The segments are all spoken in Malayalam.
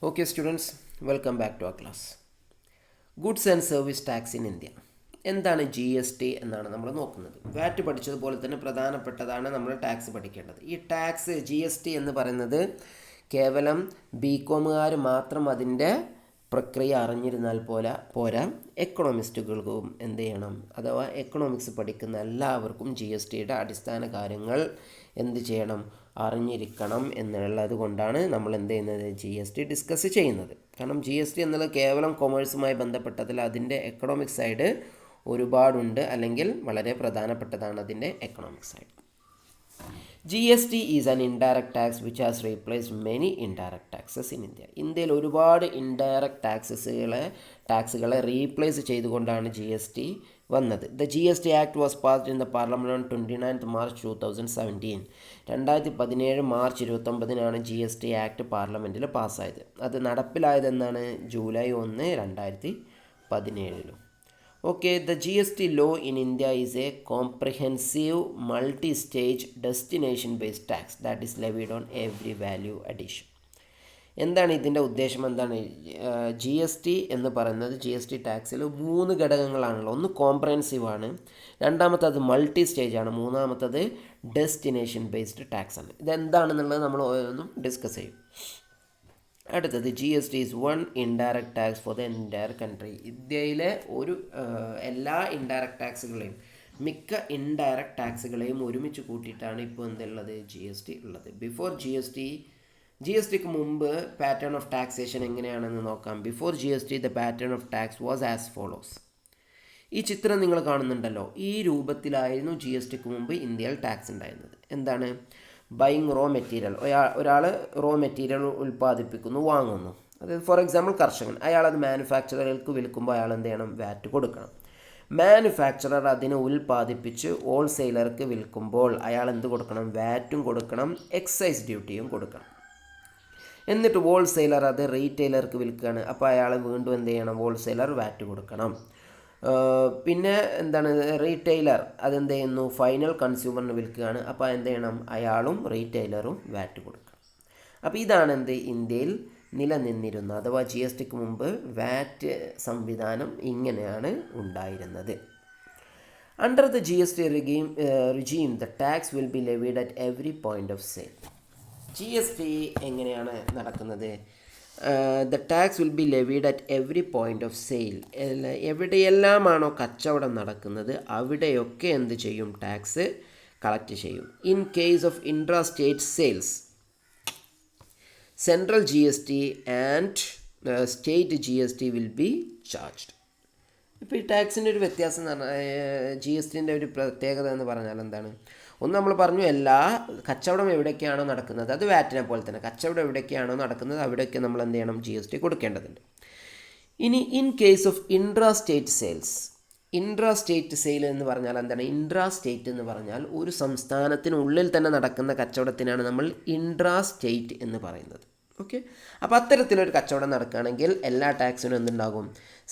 Okay, students, welcome back to our class. Goods and service tax in India. എന്താണ് ജി എസ് ടി എന്നാണ് നമ്മൾ നോക്കുന്നത്. വാറ്റ് പഠിച്ചതുപോലെ തന്നെ പ്രധാനപ്പെട്ടതാണ് നമ്മൾ ടാക്സ് പഠിക്കേണ്ടത്. ഈ ടാക്സ് ജി എസ് ടി എന്ന് പറയുന്നത് കേവലം ബി കോമുകാർ മാത്രം അതിൻ്റെ പ്രക്രിയ അറിഞ്ഞിരുന്നാൽ പോരാ, എക്കണോമിസ്റ്റുകൾക്കും എന്ത് ചെയ്യണം, അഥവാ എക്കണോമിക്സ് പഠിക്കുന്ന എല്ലാവർക്കും ജി എസ് ടിയുടെ അടിസ്ഥാന കാര്യങ്ങൾ എന്ത് ചെയ്യണം, അറിഞ്ഞിരിക്കണം എന്നുള്ളത് കൊണ്ടാണ് നമ്മൾ എന്ത് ചെയ്യുന്നത്, ജി എസ് ടി ഡിസ്കസ് ചെയ്യുന്നത്. കാരണം ജി എസ് ടി എന്നുള്ളത് കേവലം കൊമേഴ്സുമായി ബന്ധപ്പെട്ടതിൽ അതിൻ്റെ എക്കണോമിക് സൈഡ് ഒരുപാടുണ്ട്, അല്ലെങ്കിൽ വളരെ പ്രധാനപ്പെട്ടതാണ് അതിൻ്റെ economic side. G S T is an indirect tax which has replaced many indirect taxes in India. ഇന്ത്യയിൽ ഒരുപാട് ഇൻഡയറക്റ്റ് ടാക്സുകളെ റീപ്ലേസ് ചെയ്തുകൊണ്ടാണ് ജി എസ് ടി വന്നത്. The G S T act was passed in the parliament on 29 March 2017. 2017 March 29 G S T act പാർലമെൻറ്റിൽ പാസ്സായത്. അത് നടപ്പിലായതെന്നാണ് July 1, 2017. Okay, the GST law in India is a comprehensive multi-stage destination-based tax that is levied on every value addition. എന്താണ് ഇതിൻ്റെ ഉദ്ദേശം? എന്താണ് ജി എസ് ടി എന്ന് പറയുന്നത്? ജി എസ് ടി ടാക്സിൽ 3 ഘടകങ്ങളാണല്ലോ. ഒന്ന് കോംപ്രഹെൻസീവ് ആണ്, രണ്ടാമത്തത് മൾട്ടി സ്റ്റേജ് ആണ്, മൂന്നാമത്തത് ഡെസ്റ്റിനേഷൻ ബേസ്ഡ് ടാക്സ് ആണ്. ഇതെന്താണെന്നുള്ളത് നമ്മൾ ഓരോന്നും ഡിസ്കസ് ചെയ്യും. അടുത്തത് G S T is one indirect tax for the entire country. ഇന്ത്യയിലെ എല്ലാ ഇൻഡയറക്റ്റ് ടാക്സുകളെയും, മിക്ക ഇൻഡയറക്റ്റ് ടാക്സുകളെയും ഒരുമിച്ച് കൂട്ടിയിട്ടാണ് ഇപ്പോൾ എന്തുള്ളത്, ജി എസ് ടി ഉള്ളത്. ബിഫോർ ജി എസ് ടിക്ക് മുമ്പ് പാറ്റേൺ ഓഫ് ടാക്സേഷൻ എങ്ങനെയാണെന്ന് നോക്കാം. Before G S T the pattern of tax was as follows. ഈ ചിത്രം നിങ്ങൾ കാണുന്നുണ്ടല്ലോ, ഈ രൂപത്തിലായിരുന്നു ജി എസ് ടിക്ക് മുമ്പ് ഇന്ത്യയിൽ ടാക്സ് ഉണ്ടായിരുന്നത്. എന്താണ്? Buying raw material. ഒരാൾ റോ മെറ്റീരിയൽ ഉൽപ്പാദിപ്പിക്കുന്നു, വാങ്ങുന്നു. അതായത് ഫോർ എക്സാമ്പിൾ കർഷകൻ, അയാളത് മാനുഫാക്ചറർക്ക് വിൽക്കുമ്പോൾ അയാൾ എന്ത് ചെയ്യണം, വാറ്റ് കൊടുക്കണം. മാനുഫാക്ചറർ അതിനെ ഉൽപ്പാദിപ്പിച്ച് ഹോൾസെയിലർക്ക് വിൽക്കുമ്പോൾ അയാൾ എന്ത് കൊടുക്കണം, വാറ്റും കൊടുക്കണം, എക്സൈസ് ഡ്യൂട്ടിയും കൊടുക്കണം. എന്നിട്ട് ഹോൾസെയിലർ അത് റീറ്റെയിലർക്ക് വിൽക്കുകയാണ്, അപ്പോൾ അയാൾ വീണ്ടും എന്ത് ചെയ്യണം, ഹോൾസെയിലർ വാറ്റ് കൊടുക്കണം. പിന്നെ എന്താണ്, റീറ്റെയിലർ അതെന്ത് ചെയ്യുന്നു, ഫൈനൽ കൺസ്യൂമറിന് വിൽക്കുകയാണ്, അപ്പോൾ എന്ത് ചെയ്യണം, അയാളും റീറ്റെയിലറും വാറ്റ് കൊടുക്കണം. അപ്പോൾ ഇതാണ് എന്ത് ഇന്ത്യയിൽ നിലനിന്നിരുന്നത്. അഥവാ ജി എസ് ടിക്ക് മുമ്പ് വാറ്റ് സംവിധാനം ഇങ്ങനെയാണ് ഉണ്ടായിരുന്നത്. Under the G S T regime the tax will be levied at every point of sale. G S T എങ്ങനെയാണ് നടക്കുന്നത്? The tax will be levied at every point of sale. എവിടെയെല്ലാമാണോ കച്ചവടം നടക്കുന്നത് അവിടെയൊക്കെ എന്ത് ചെയ്യും, ടാക്സ് കളക്ട് ചെയ്യും. In case of intra state sales, central G S T and state G S T will be charged. ഇപ്പോൾ ഈ ടാക്സിൻ്റെ ഒരു വ്യത്യാസം എന്ന് പറഞ്ഞാൽ, ജി എസ് ടിൻ്റെ ഒരു പ്രത്യേകത എന്ന് പറഞ്ഞാൽ എന്താണ്? ഒന്ന് നമ്മൾ പറഞ്ഞു, എല്ലാ കച്ചവടം എവിടേക്കാണോ നടക്കുന്നത് അത് വാറ്റിനെ പോലെ തന്നെ കച്ചവടം എവിടേക്കാണോ നടക്കുന്നത് അവിടെയൊക്കെ നമ്മൾ എന്ത് ചെയ്യണം, ജി എസ് ടി കൊടുക്കേണ്ടതുണ്ട്. ഇനി in case of intra state sales, intra state sale എന്ന് പറഞ്ഞാൽ എന്താണ്? ഇൻട്രാ സ്റ്റേറ്റ് എന്ന് പറഞ്ഞാൽ ഒരു സംസ്ഥാനത്തിനുള്ളിൽ തന്നെ നടക്കുന്ന കച്ചവടത്തിനാണ് നമ്മൾ ഇൻട്രാ സ്റ്റേറ്റ് എന്ന് പറയുന്നത്. ഓക്കെ, അപ്പോൾ അത്തരത്തിലൊരു കച്ചവടം നടക്കുകയാണെങ്കിൽ എല്ലാ ടാക്സിനും എന്തുണ്ടാകും,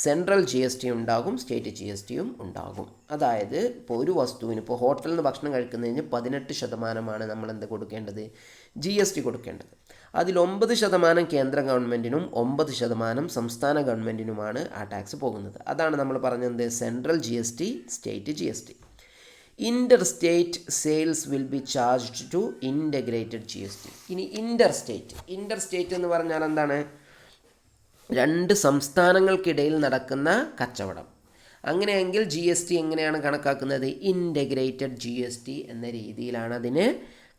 സെൻട്രൽ ജി എസ് ടി ഉണ്ടാകും, സ്റ്റേറ്റ് ജി എസ് ടിയും ഉണ്ടാകും. അതായത് ഇപ്പോൾ ഒരു വസ്തുവിന്, ഇപ്പോൾ ഹോട്ടലിൽ നിന്ന് ഭക്ഷണം കഴിക്കുന്നതിന് 18% നമ്മൾ എന്ത് കൊടുക്കേണ്ടത്, ജി എസ് ടി കൊടുക്കേണ്ടത്. അതിൽ 9% കേന്ദ്ര ഗവൺമെൻറ്റിനും 9% സംസ്ഥാന ഗവൺമെൻറ്റിനുമാണ് ആ ടാക്സ് പോകുന്നത്. അതാണ് നമ്മൾ പറഞ്ഞത് central G S T, state G S T. Inter state sales will be charged to integrated G S T. ഇനി ഇൻ്റർ സ്റ്റേറ്റ് എന്ന് പറഞ്ഞാൽ എന്താണ്? 2 സംസ്ഥാനങ്ങൾക്കിടയിൽ നടക്കുന്ന കച്ചവടം. അങ്ങനെയെങ്കിൽ ജി എസ് ടി എങ്ങനെയാണ് കണക്കാക്കുന്നത്? ഇൻ്റഗ്രേറ്റഡ് ജി എസ് ടി എന്ന രീതിയിലാണ് അതിനെ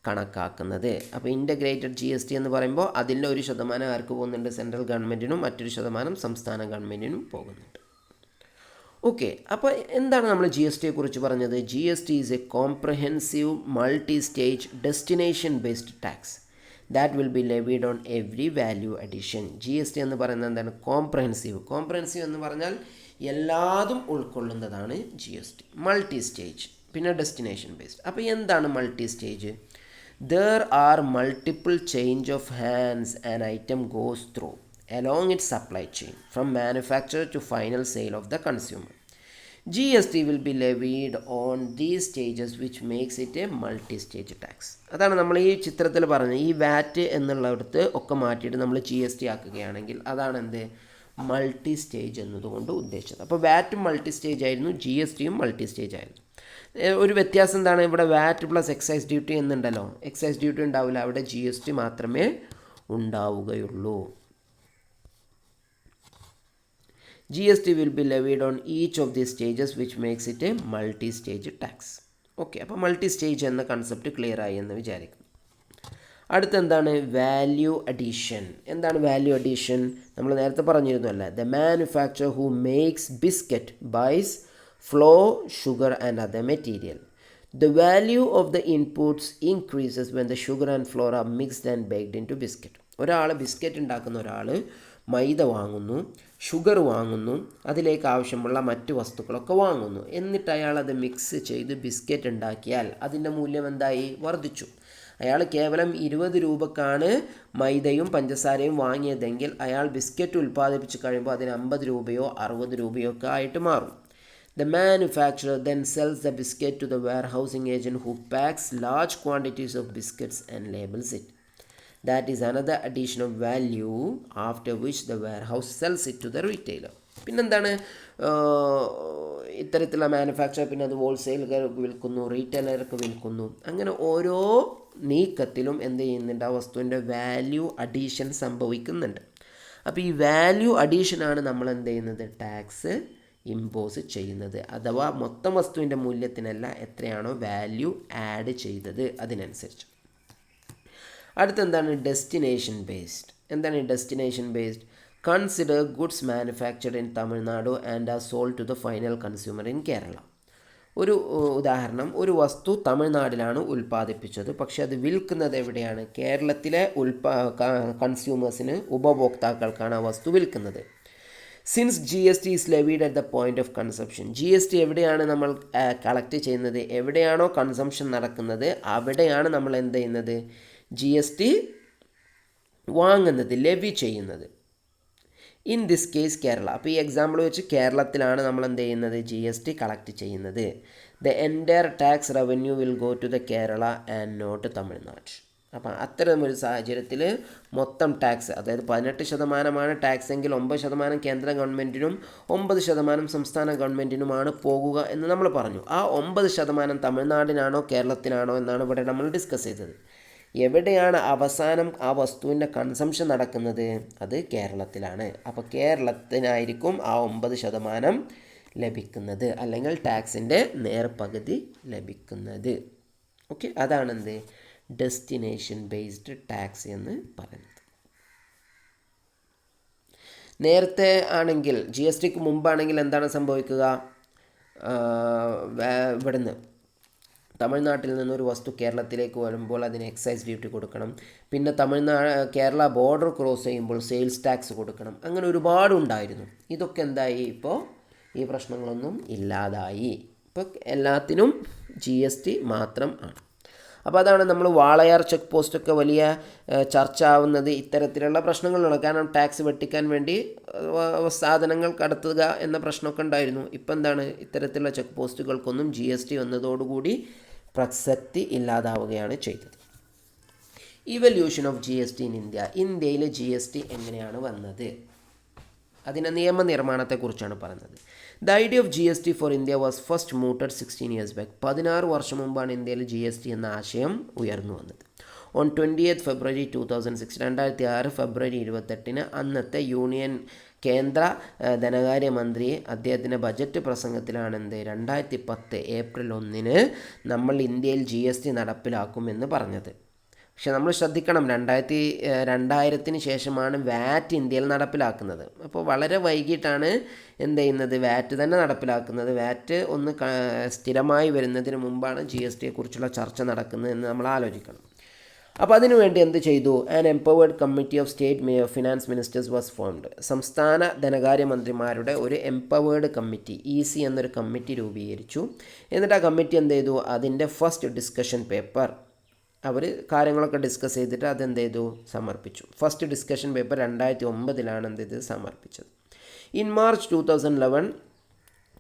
കണക്കാക്കുന്നത്. അപ്പോൾ ഇൻ്റഗ്രേറ്റഡ് ജി എസ് ടി എന്ന് പറയുമ്പോൾ അതിൻ്റെ 1% ആർക്ക് പോകുന്നുണ്ട്, സെൻട്രൽ ഗവൺമെൻറ്റിനും, മറ്റൊരു 1% സംസ്ഥാന ഗവൺമെൻറ്റിനും പോകുന്നുണ്ട്. ഓക്കെ, അപ്പോൾ എന്താണ് നമ്മൾ ജി എസ് ടിയെ കുറിച്ച് പറഞ്ഞത്? G S T is a comprehensive multi stage destination based tax that will be levied on every value addition. G S T എന്ന് പറയുന്നത് എന്താണ്? കോംപ്രഹെൻസീവ് എന്ന് പറഞ്ഞാൽ എല്ലാതും ഉൾക്കൊള്ളുന്നതാണ് G S T. Multi stage, പിന്നെ ഡെസ്റ്റിനേഷൻ ബേസ്ഡ്. അപ്പോൾ എന്താണ് multi stage? There are multiple change of hands an item goes through along its supply chain from manufacturer to final sale of the consumer. GST will be levied on these stages which makes it a multi-stage tax. അതാണ് നമ്മൾ ഈ ചിത്രത്തിൽ പറഞ്ഞത്. ഈ വാറ്റ് എന്നുള്ളിടത്ത് ഒക്കെ മാറ്റിയിട്ട് നമ്മൾ GST ആക്കുകയാണെങ്കിൽ അതാണ് എന്ത് മൾട്ടി സ്റ്റേജ് എന്നതുകൊണ്ട് ഉദ്ദേശിച്ചത്. അപ്പോൾ വാറ്റും മൾട്ടി സ്റ്റേജ് ആയിരുന്നു, GSTയും മൾട്ടി സ്റ്റേജ് ആയിരുന്നു. ഒരു വ്യത്യാസം എന്താണ്, ഇവിടെ വാറ്റ് പ്ലസ് എക്സൈസ് ഡ്യൂട്ടി എന്നുണ്ടല്ലോ, എക്സൈസ് ഡ്യൂട്ടി ഉണ്ടാവില്ല, അവിടെ GST മാത്രമേ ഉണ്ടാവുകയുള്ളൂ. GST will be levied on each of these stages which makes it a multi-stage tax. Okay, അപ്പോൾ മൾട്ടി സ്റ്റേജ് എന്ന കൺസെപ്റ്റ് ക്ലിയർ ആയി എന്ന് വിചാരിക്കുന്നു. അടുത്തെന്താണ് വാല്യൂ അഡീഷൻ. എന്താണ് വാല്യൂ അഡീഷൻ? നമ്മൾ നേരത്തെ പറഞ്ഞിരുന്നു അല്ലേ, the manufacture who makes biscuit buys flour, sugar and other material. The value of the inputs increases when the sugar and flour are mixed and baked into biscuit. ഒരാൾ ബിസ്ക്കറ്റ് ഉണ്ടാക്കുന്ന ഒരാൾ മൈദ വാങ്ങുന്നു, ഷുഗർ വാങ്ങുന്നു, അതിലേക്ക് ആവശ്യമുള്ള മറ്റ് വസ്തുക്കളൊക്കെ വാങ്ങുന്നു. എന്നിട്ട് അയാൾ അത് മിക്സ് ചെയ്ത് ബിസ്ക്കറ്റ് ഉണ്ടാക്കിയാൽ അതിൻ്റെ മൂല്യം എന്തായി? വർദ്ധിച്ചു. അയാൾ കേവലം 20 രൂപക്കാണ് മൈദയും പഞ്ചസാരയും വാങ്ങിയതെങ്കിൽ അയാൾ ബിസ്ക്കറ്റ് ഉൽപ്പാദിപ്പിച്ച് കഴിയുമ്പോൾ അതിന് 50 രൂപയോ 60 രൂപയോ ഒക്കെ ആയിട്ട് മാറും. The manufacturer then sells the biscuit to the warehousing agent who packs large quantities of biscuits and labels it. That is another addition of value after which the warehouse sells it to the retailer. പിന്നെന്താണ് ഇത്തരത്തിലുള്ള മാനുഫാക്ചർ, പിന്നെ അത് ഹോൾസെയിലുകാർക്ക് വിൽക്കുന്നു, റീറ്റെയിലർക്ക് വിൽക്കുന്നു. അങ്ങനെ ഓരോ നീക്കത്തിലും എന്ത് ചെയ്യുന്നുണ്ട്, ആ വസ്തുവിൻ്റെ വാല്യൂ അഡീഷൻ സംഭവിക്കുന്നുണ്ട്. അപ്പോൾ ഈ വാല്യൂ അഡീഷനാണ് നമ്മൾ എന്ത് ചെയ്യുന്നത്, ടാക്സ് ഇമ്പോസ് ചെയ്യുന്നത്. അഥവാ മൊത്തം വസ്തുവിൻ്റെ മൂല്യത്തിനല്ല, എത്രയാണോ വാല്യൂ ആഡ് ചെയ്തത് അതിനനുസരിച്ച്. അടുത്തെന്താണ് ഡെസ്റ്റിനേഷൻ ബേസ്ഡ്. എന്താണ് ഈ destination based? Consider goods manufactured in Tamil Nadu and are sold to the final consumer in Kerala. ഒരു ഉദാഹരണം, ഒരു വസ്തു തമിഴ്നാട്ടിലാണ് ഉൽപ്പാദിപ്പിച്ചത്, പക്ഷേ അത് വിൽക്കുന്നത് എവിടെയാണ്? കേരളത്തിലെ കൺസ്യൂമേഴ്സിന്, ഉപഭോക്താക്കൾക്കാണ് ആ വസ്തു വിൽക്കുന്നത്. Since GST is levied at the point of consumption. GST എവിടെയാണ് നമ്മൾ കളക്ട് ചെയ്യുന്നത്? എവിടെയാണോ കൺസംഷൻ നടക്കുന്നത് അവിടെയാണ് നമ്മൾ എന്ത് ചെയ്യുന്നത്, GST വാങ്ങുന്നത്, ലെവി ചെയ്യുന്നത്. In this case Kerala. അപ്പോൾ ഈ എക്സാമ്പിൾ വെച്ച് കേരളത്തിലാണ് നമ്മൾ എന്ത് ചെയ്യുന്നത്, GST കളക്ട് ചെയ്യുന്നത്. The entire tax revenue will go to the Kerala and not Tamil Nadu. അപ്പം അത്തരമൊരു സാഹചര്യത്തിൽ മൊത്തം ടാക്സ്, അതായത് 18% ടാക്സ് എങ്കിൽ 9% കേന്ദ്ര ഗവൺമെൻറ്റിനും 9% സംസ്ഥാന ഗവൺമെൻറ്റിനുമാണ് പോകുക എന്ന് നമ്മൾ പറഞ്ഞു. ആ 9% തമിഴ്നാടിനാണോ കേരളത്തിനാണോ എന്നാണ് ഇവിടെ നമ്മൾ ഡിസ്കസ് ചെയ്തത്. എവിടെയാണ് അവസാനം ആ വസ്തുവിൻ്റെ കൺസംഷൻ നടക്കുന്നത്? അത് കേരളത്തിലാണ്. അപ്പോൾ കേരളത്തിനായിരിക്കും ആ 9% ലഭിക്കുന്നത്, അല്ലെങ്കിൽ ടാക്സിൻ്റെ നേർപകുതി ലഭിക്കുന്നത്. ഓക്കെ, അതാണെന്ത് ഡെസ്റ്റിനേഷൻ ബേസ്ഡ് ടാക്സ് എന്ന് പറയുന്നത്. നേരത്തെ ആണെങ്കിൽ, GSTക്ക് മുമ്പാണെങ്കിൽ എന്താണ് സംഭവിക്കുക? ഇവിടുന്ന് തമിഴ്നാട്ടിൽ നിന്നൊരു വസ്തു കേരളത്തിലേക്ക് വരുമ്പോൾ അതിന് എക്സൈസ് ഡ്യൂട്ടി കൊടുക്കണം. പിന്നെ കേരള ബോർഡർ ക്രോസ് ചെയ്യുമ്പോൾ സെയിൽസ് ടാക്സ് കൊടുക്കണം. അങ്ങനെ ഒരുപാടുണ്ടായിരുന്നു. ഇതൊക്കെ എന്തായി? ഇപ്പോൾ ഈ പ്രശ്നങ്ങളൊന്നും ഇല്ലാതായി. ഇപ്പോൾ എല്ലാത്തിനും GST മാത്രം ആണ്. അപ്പോൾ അതാണ് നമ്മൾ വാളയാർ ചെക്ക് പോസ്റ്റൊക്കെ വലിയ ചർച്ച ആവുന്നത് ഇത്തരത്തിലുള്ള പ്രശ്നങ്ങളാണ്. കാരണം ടാക്സ് വെട്ടിക്കാൻ വേണ്ടി സാധനങ്ങൾ കടത്തുക എന്ന പ്രശ്നമൊക്കെ ഉണ്ടായിരുന്നു. ഇപ്പം എന്താണ്, ഇത്തരത്തിലുള്ള ചെക്ക് പോസ്റ്റുകൾക്കൊന്നും GST വന്നതോടുകൂടി പ്രസക്തി ഇല്ലാതാവുകയാണ് ചെയ്തത്. Evolution of GST in India. ഇന്ത്യയിൽ GST എങ്ങനെയാണ് വന്നത്? അതിൻ്റെ നിയമനിർമ്മാണത്തെക്കുറിച്ചാണ് പറയുന്നത്. The idea of GST for India was first mooted 16 years back. 16 വർഷം മുമ്പാണ് ഇന്ത്യയിൽ GST എന്ന ആശയം ഉയർന്നു വന്നത്. ഓൺ 28 February 2006, 2006 ഫെബ്രുവരി 28 അന്നത്തെ യൂണിയൻ കേന്ദ്ര ധനകാര്യമന്ത്രി അദ്ദേഹത്തിൻ്റെ ബജറ്റ് പ്രസംഗത്തിലാണ് 2010 ഏപ്രിൽ 1 നമ്മൾ ഇന്ത്യയിൽ GST നടപ്പിലാക്കുമെന്ന് പറഞ്ഞത്. പക്ഷെ നമ്മൾ ശ്രദ്ധിക്കണം, 2000-ന് ശേഷമാണ് വാറ്റ് ഇന്ത്യയിൽ നടപ്പിലാക്കുന്നത്. അപ്പോൾ വളരെ വൈകിട്ടാണ് എന്ത് ചെയ്യുന്നത്, വാറ്റ് തന്നെ നടപ്പിലാക്കുന്നത്. വാറ്റ് ഒന്ന് സ്ഥിരമായി വരുന്നതിന് മുമ്പാണ് GSTയെക്കുറിച്ചുള്ള ചർച്ച നടക്കുന്നത് എന്ന് നമ്മൾ ആലോചിക്കണം. അപ്പോൾ അതിനുവേണ്ടി എന്ത് ചെയ്തു? An empowered committee of state finance ministers was formed. സംസ്ഥാന ധനകാര്യമന്ത്രിമാരുടെ ഒരു എംപവേർഡ് കമ്മിറ്റി, EC എന്നൊരു കമ്മിറ്റി രൂപീകരിച്ചു. എന്നിട്ട് ആ കമ്മിറ്റി എന്ത് ചെയ്തു? അതിൻ്റെ ഫസ്റ്റ് ഡിസ്കഷൻ പേപ്പർ, അവർ കാര്യങ്ങളൊക്കെ ഡിസ്കസ് ചെയ്തിട്ട് അതെന്ത് ചെയ്തു? സമർപ്പിച്ചു. ഫസ്റ്റ് ഡിസ്കഷൻ പേപ്പർ 2009 എന്ത് ചെയ്ത് സമർപ്പിച്ചത്. In March 2011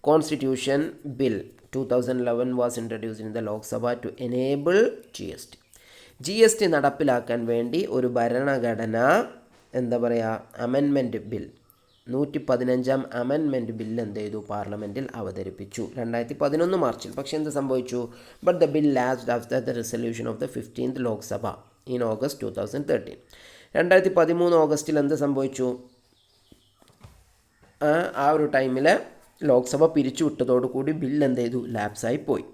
Constitution Bill 2011 was introduced in the Lok Sabha to enable GST. GST നടപ്പിലാക്കാൻ വേണ്ടി ഒരു ഭരണഘടന എന്താ പറയുക അമെൻമെൻറ്റ് ബിൽ 115 അമെൻമെൻറ്റ് ബില്ല് എന്ത് ചെയ്തു പാർലമെൻറ്റിൽ അവതരിപ്പിച്ചു 2011 മാർച്ചിൽ. പക്ഷേ എന്ത് സംഭവിച്ചു? But the bill last after the resolution of the 15th Lok Sabha in August 2013. 2013 ഓഗസ്റ്റിൽ എന്ത് സംഭവിച്ചു? ആ ഒരു ടൈമിൽ ലോക്സഭ പിരിച്ചുവിട്ടതോടുകൂടി ബില്ല് എന്ത് ചെയ്തു? ലാപ്സായി പോയി.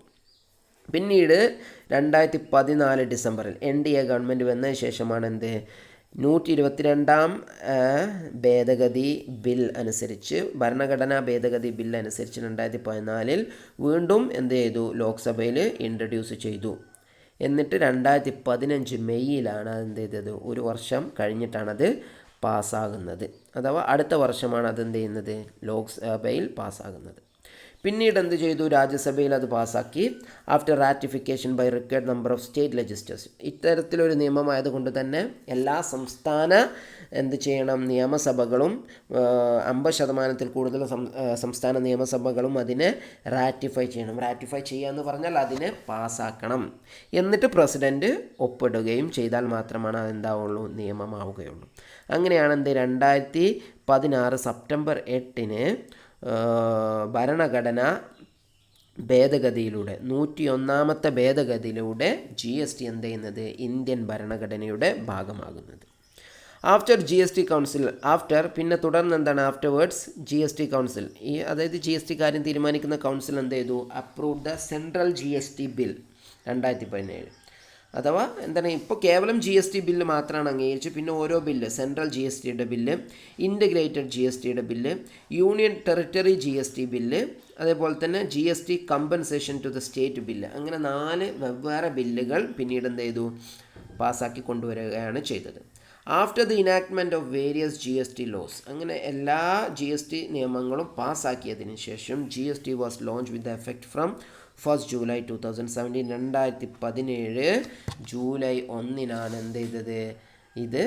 പിന്നീട് 2014 ഡിസംബറിൽ NDA ഗവൺമെൻറ് വന്നതിന് ശേഷമാണ് എന്ത് 122 ഭേദഗതി ബിൽ അനുസരിച്ച് ഭരണഘടനാ ഭേദഗതി ബിൽ അനുസരിച്ച് 2014 വീണ്ടും എന്ത് ചെയ്തു? ലോക്സഭയിൽ ഇൻട്രൊഡ്യൂസ് ചെയ്തു. എന്നിട്ട് 2015 മെയ്യിലാണ് അതെന്ത് ചെയ്തത്? ഒരു വർഷം കഴിഞ്ഞിട്ടാണത് പാസ്സാകുന്നത്. അഥവാ അടുത്ത വർഷമാണ് അതെന്ത് ചെയ്യുന്നത്? ലോക്സഭയിൽ പാസ്സാകുന്നത്. പിന്നീട് എന്ത് ചെയ്തു? രാജ്യസഭയിൽ അത് പാസ്സാക്കി. After ratification by required number of state legislatures. ഇത്തരത്തിലൊരു നിയമമായതുകൊണ്ട് തന്നെ എല്ലാ സംസ്ഥാന എന്ത് ചെയ്യണം? നിയമസഭകളും 50% കൂടുതൽ സംസ്ഥാന നിയമസഭകളും അതിനെ റാറ്റിഫൈ ചെയ്യണം. റാറ്റിഫൈ ചെയ്യുക എന്ന് പറഞ്ഞാൽ അതിനെ പാസ്സാക്കണം. എന്നിട്ട് പ്രസിഡൻറ്റ് ഒപ്പിടുകയും ചെയ്താൽ മാത്രമാണ് അതെന്താവുള്ളൂ? നിയമമാവുകയുള്ളൂ. അങ്ങനെയാണ് എന്ത് 2016 സെപ്റ്റംബർ 8 ഭരണഘടന ഭേദഗതിയിലൂടെ 101ാമത്തെ ഭേദഗതിയിലൂടെ GST എന്ത് ചെയ്യുന്നത്? ഇന്ത്യൻ ഭരണഘടനയുടെ ഭാഗമാകുന്നത്. ആഫ്റ്റർ GST കൗൺസിൽ പിന്നെ തുടർന്ന് എന്താണ്? ആഫ്റ്റർവേർഡ്സ് GST കൗൺസിൽ അതായത് GST കാര്യം തീരുമാനിക്കുന്ന കൗൺസിൽ എന്ത് ചെയ്തു? Approve the central GST bill 2017. അഥവാ എന്താണ്? ഇപ്പോൾ കേവലം GST ബില്ല് മാത്രമാണ് അംഗീകരിച്ചു. പിന്നെ ഓരോ ബില്ല് സെൻട്രൽ GSTയുടെ ബില്ല്, ഇൻ്റഗ്രേറ്റഡ് GSTയുടെ bill, union territory GST bill, അതേപോലെ തന്നെ GST compensation to the state bill, അങ്ങനെ 4 വെവ്വേറെ ബില്ലുകൾ പിന്നീട് എന്ത് ചെയ്തു? പാസ്സാക്കി കൊണ്ടുവരികയാണ് ചെയ്തത്. After the enactment of various GST laws, അങ്ങനെ എല്ലാ GST നിയമങ്ങളും പാസ്സാക്കിയതിന് ശേഷം GST was launch with effect from 1st July 2017. 2017 July 1 എന്ത് ചെയ്തത്? ഇത്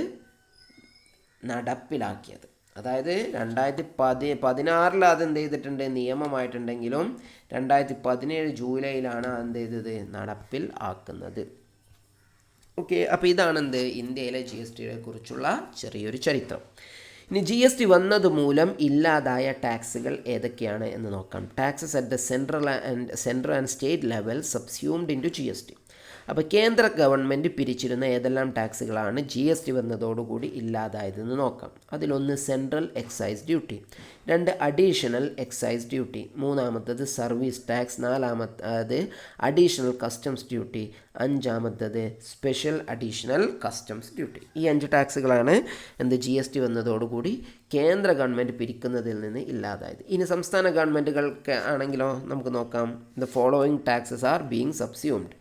നടപ്പിലാക്കിയത്. അതായത് 2016 അത് എന്ത് ചെയ്തിട്ടുണ്ട്? നിയമമായിട്ടുണ്ടെങ്കിലും 2017 ജൂലൈയിലാണ് എന്ത് ചെയ്തത്? നടപ്പിൽ ആക്കുന്നത്. ഓക്കെ, അപ്പോൾ ഇതാണ് എന്ത് ഇന്ത്യയിലെ GSTയെ കുറിച്ചുള്ള ചെറിയൊരു ചരിത്രം. ഇനി GST വന്നത് മൂലം ഇല്ലാതായ ടാക്സുകൾ ഏതൊക്കെയാണ് എന്ന് നോക്കാം. Taxes at the central and state level subsumed into GST. അപ്പോൾ കേന്ദ്ര ഗവൺമെൻറ് പിരിച്ചിരുന്ന ഏതെല്ലാം ടാക്സുകളാണ് GST വന്നതോടുകൂടി ഇല്ലാതായതെന്ന് നോക്കാം. അതിലൊന്ന് central excise duty, 2 additional excise duty, 3ാമത്തത് സർവീസ് ടാക്സ്, 4ാമത്തത് അഡീഷണൽ കസ്റ്റംസ് ഡ്യൂട്ടി, 5ാമത്തത് സ്പെഷ്യൽ അഡീഷണൽ കസ്റ്റംസ് ഡ്യൂട്ടി. ഈ 5 ടാക്സുകളാണ് എന്ത് GST വന്നതോടുകൂടി കേന്ദ്ര ഗവൺമെൻറ് പിരിക്കുന്നതിൽ നിന്ന് ഇല്ലാതായത്. ഇനി സംസ്ഥാന ഗവൺമെൻറ്റുകൾക്ക് ആണെങ്കിലോ നമുക്ക് നോക്കാം. The following taxes are being subsumed.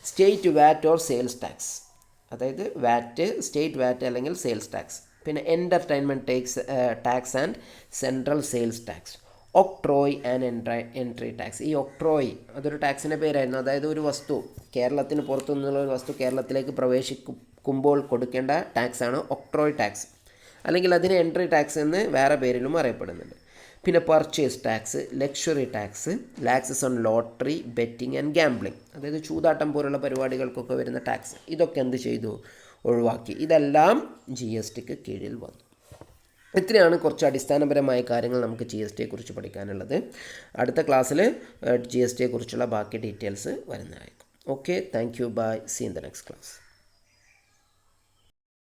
State VAT or sales tax, അതായത് വാറ്റ്, സ്റ്റേറ്റ് വാറ്റ് അല്ലെങ്കിൽ സെയിൽസ് ടാക്സ്. പിന്നെ entertainment tax and central sales tax. Octroi and entry tax. ഈ ഒക്ട്രോയ് അതൊരു ടാക്സിൻ്റെ പേരായിരുന്നു. അതായത് ഒരു വസ്തു കേരളത്തിന് പുറത്തു നിന്നുള്ള ഒരു വസ്തു കേരളത്തിലേക്ക് പ്രവേശിക്കുമ്പോൾ കൊടുക്കേണ്ട ടാക്സാണ് ഒക്ട്രോയ് ടാക്സ്, അല്ലെങ്കിൽ അതിന് എൻട്രി ടാക്സ് എന്ന് വേറെ പേരിലും അറിയപ്പെടുന്നുണ്ട്. പിന്നെ purchase tax, luxury tax, taxes on lottery, betting and gambling, അതായത് ചൂതാട്ടം പോലുള്ള പരിപാടികൾക്കൊക്കെ വരുന്ന ടാക്സ്, ഇതൊക്കെ എന്ത് ചെയ്തു? ഒഴിവാക്കി. ഇതെല്ലാം GSTക്ക് കീഴിൽ വന്നു. ഇത്രയാണ് കുറച്ച് അടിസ്ഥാനപരമായ കാര്യങ്ങൾ നമുക്ക് GSTയെ കുറിച്ച് പഠിക്കാനുള്ളത്. അടുത്ത ക്ലാസ്സിൽ GSTയെ കുറിച്ചുള്ള ബാക്കി ഡീറ്റെയിൽസ് വരുന്നതായിരിക്കും. Okay, thank you, bye, see in the next class.